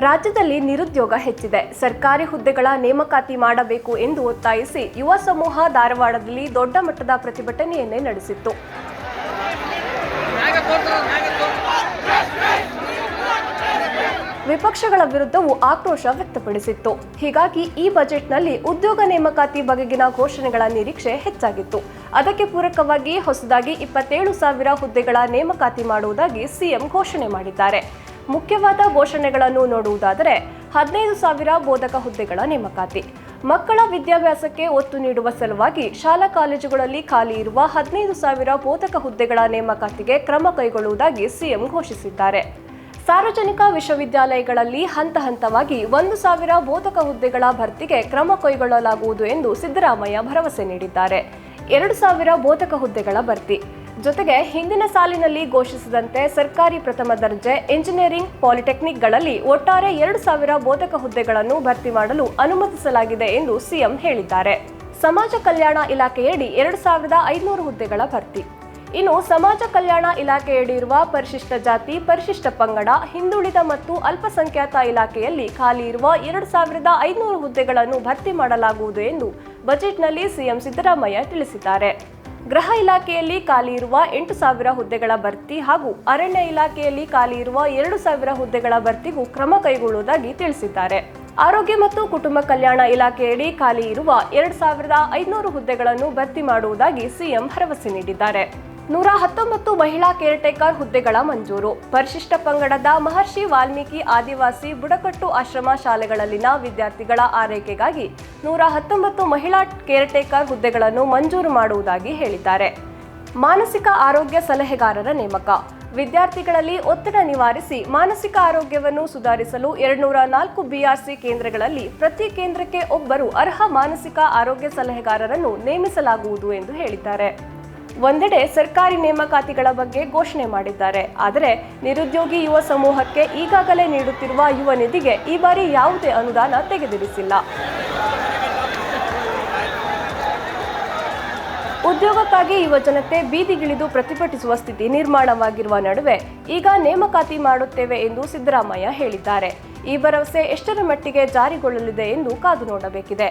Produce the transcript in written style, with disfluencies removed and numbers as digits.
ರಾಜ್ಯದಲ್ಲಿ ನಿರುದ್ಯೋಗ ಹೆಚ್ಚಿದೆ. ಸರ್ಕಾರಿ ಹುದ್ದೆಗಳ ನೇಮಕಾತಿ ಮಾಡಬೇಕು ಎಂದು ಒತ್ತಾಯಿಸಿ ಯುವ ಸಮೂಹ ಧಾರವಾಡದಲ್ಲಿ ದೊಡ್ಡ ಮಟ್ಟದ ಪ್ರತಿಭಟನೆಯನ್ನೇ ನಡೆಸಿತ್ತು. ವಿಪಕ್ಷಗಳ ವಿರುದ್ಧವೂ ಆಕ್ರೋಶ ವ್ಯಕ್ತಪಡಿಸಿತ್ತು. ಹೀಗಾಗಿ ಈ ಬಜೆಟ್ನಲ್ಲಿ ಉದ್ಯೋಗ ನೇಮಕಾತಿ ಬಗೆಗಿನ ಘೋಷಣೆಗಳ ನಿರೀಕ್ಷೆ ಹೆಚ್ಚಾಗಿತ್ತು. ಅದಕ್ಕೆ ಪೂರಕವಾಗಿ ಹೊಸದಾಗಿ 27,000 ಹುದ್ದೆಗಳ ನೇಮಕಾತಿ ಮಾಡುವುದಾಗಿ ಸಿಎಂ ಘೋಷಣೆ ಮಾಡಿದ್ದಾರೆ. ಮುಖ್ಯವಾದ ಘೋಷಣೆಗಳನ್ನು ನೋಡುವುದಾದರೆ 15,000 ಬೋಧಕ ಹುದ್ದೆಗಳ ನೇಮಕಾತಿ, ಮಕ್ಕಳ ವಿದ್ಯಾಭ್ಯಾಸಕ್ಕೆ ಒತ್ತು ನೀಡುವ ಸಲುವಾಗಿ ಶಾಲಾ ಕಾಲೇಜುಗಳಲ್ಲಿ ಖಾಲಿ ಇರುವ 15,000 ಬೋಧಕ ಹುದ್ದೆಗಳ ನೇಮಕಾತಿಗೆ ಕ್ರಮ ಕೈಗೊಳ್ಳುವುದಾಗಿ ಸಿಎಂ ಘೋಷಿಸಿದ್ದಾರೆ. ಸಾರ್ವಜನಿಕ ವಿಶ್ವವಿದ್ಯಾಲಯಗಳಲ್ಲಿ ಹಂತ ಹಂತವಾಗಿ 1,000 ಬೋಧಕ ಹುದ್ದೆಗಳ ಭರ್ತಿಗೆ ಕ್ರಮ ಕೈಗೊಳ್ಳಲಾಗುವುದು ಎಂದು ಸಿದ್ದರಾಮಯ್ಯ ಭರವಸೆ ನೀಡಿದ್ದಾರೆ. 2,000 ಬೋಧಕ ಹುದ್ದೆಗಳ ಭರ್ತಿ ಜೊತೆಗೆ ಹಿಂದಿನ ಸಾಲಿನಲ್ಲಿ ಘೋಷಿಸಿದಂತೆ ಸರ್ಕಾರಿ ಪ್ರಥಮ ದರ್ಜೆ ಇಂಜಿನಿಯರಿಂಗ್ ಪಾಲಿಟೆಕ್ನಿಕ್ಗಳಲ್ಲಿ ಒಟ್ಟಾರೆ 2,000 ಬೋಧಕ ಹುದ್ದೆಗಳನ್ನು ಭರ್ತಿ ಮಾಡಲು ಅನುಮತಿಸಲಾಗಿದೆ ಎಂದು ಸಿಎಂ ಹೇಳಿದ್ದಾರೆ. ಸಮಾಜ ಕಲ್ಯಾಣ ಇಲಾಖೆಯಡಿ 2,500 ಹುದ್ದೆಗಳ ಭರ್ತಿ. ಇನ್ನು ಸಮಾಜ ಕಲ್ಯಾಣ ಇಲಾಖೆಯಡಿ ಇರುವ ಪರಿಶಿಷ್ಟ ಜಾತಿ, ಪರಿಶಿಷ್ಟ ಪಂಗಡ, ಹಿಂದುಳಿದ ಮತ್ತು ಅಲ್ಪಸಂಖ್ಯಾತ ಇಲಾಖೆಯಲ್ಲಿ ಖಾಲಿ ಇರುವ 2,500 ಹುದ್ದೆಗಳನ್ನು ಭರ್ತಿ ಮಾಡಲಾಗುವುದು ಎಂದು ಬಜೆಟ್ನಲ್ಲಿ ಸಿಎಂ ಸಿದ್ದರಾಮಯ್ಯ ತಿಳಿಸಿದ್ದಾರೆ. ಗೃಹ ಇಲಾಖೆಯಲ್ಲಿ ಖಾಲಿ ಇರುವ 8,000 ಹುದ್ದೆಗಳ ಭರ್ತಿ ಹಾಗೂ ಅರಣ್ಯ ಇಲಾಖೆಯಲ್ಲಿ ಖಾಲಿ ಇರುವ 2,000 ಹುದ್ದೆಗಳ ಭರ್ತಿಗೂ ಕ್ರಮ ಕೈಗೊಳ್ಳುವುದಾಗಿ ತಿಳಿಸಿದ್ದಾರೆ. ಆರೋಗ್ಯ ಮತ್ತು ಕುಟುಂಬ ಕಲ್ಯಾಣ ಇಲಾಖೆಯಡಿ ಖಾಲಿ ಇರುವ 2,500 ಹುದ್ದೆಗಳನ್ನು ಭರ್ತಿ ಮಾಡುವುದಾಗಿ ಸಿಎಂ ಭರವಸೆ ನೀಡಿದ್ದಾರೆ. 119 ಮಹಿಳಾ ಕೇರ್ಟೇಕರ್ ಹುದ್ದೆಗಳ ಮಂಜೂರು. ಪರಿಶಿಷ್ಟ ಪಂಗಡದ ಮಹರ್ಷಿ ವಾಲ್ಮೀಕಿ ಆದಿವಾಸಿ ಬುಡಕಟ್ಟು ಆಶ್ರಮ ಶಾಲೆಗಳಲ್ಲಿನ ವಿದ್ಯಾರ್ಥಿಗಳ ಆರೈಕೆಗಾಗಿ 119 ಮಹಿಳಾ ಕೇರ್ಟೇಕರ್ ಹುದ್ದೆಗಳನ್ನು ಮಂಜೂರು ಮಾಡುವುದಾಗಿ ಹೇಳಿದ್ದಾರೆ. ಮಾನಸಿಕ ಆರೋಗ್ಯ ಸಲಹೆಗಾರರ ನೇಮಕ. ವಿದ್ಯಾರ್ಥಿಗಳಲ್ಲಿ ಒತ್ತಡ ನಿವಾರಿಸಿ ಮಾನಸಿಕ ಆರೋಗ್ಯವನ್ನು ಸುಧಾರಿಸಲು 204 ಬಿಆರ್ಸಿ ಕೇಂದ್ರಗಳಲ್ಲಿ ಪ್ರತಿ ಕೇಂದ್ರಕ್ಕೆ ಒಬ್ಬರು ಅರ್ಹ ಮಾನಸಿಕ ಆರೋಗ್ಯ ಸಲಹೆಗಾರರನ್ನು ನೇಮಿಸಲಾಗುವುದು ಎಂದು ಹೇಳಿದ್ದಾರೆ. ಒಂದೆಡೆ ಸರ್ಕಾರಿ ನೇಮಕಾತಿಗಳ ಬಗ್ಗೆ ಘೋಷಣೆ ಮಾಡಿದ್ದಾರೆ. ಆದರೆ ನಿರುದ್ಯೋಗಿ ಯುವ ಸಮೂಹಕ್ಕೆ ಈಗಾಗಲೇ ನೀಡುತ್ತಿರುವ ಯುವ ನಿಧಿಗೆ ಈ ಬಾರಿ ಯಾವುದೇ ಅನುದಾನ ತೆಗೆದಿರಿಸಿಲ್ಲ. ಉದ್ಯೋಗಕ್ಕಾಗಿ ಯುವ ಜನತೆ ಬೀದಿಗಿಳಿದು ಪ್ರತಿಭಟಿಸುವ ಸ್ಥಿತಿ ನಿರ್ಮಾಣವಾಗಿರುವ ನಡುವೆ ಈಗ ನೇಮಕಾತಿ ಮಾಡುತ್ತೇವೆ ಎಂದು ಸಿದ್ದರಾಮಯ್ಯ ಹೇಳಿದ್ದಾರೆ. ಈ ಭರವಸೆ ಎಷ್ಟರ ಮಟ್ಟಿಗೆ ಜಾರಿಗೊಳ್ಳಲಿದೆ ಎಂದು ಕಾದು ನೋಡಬೇಕಿದೆ.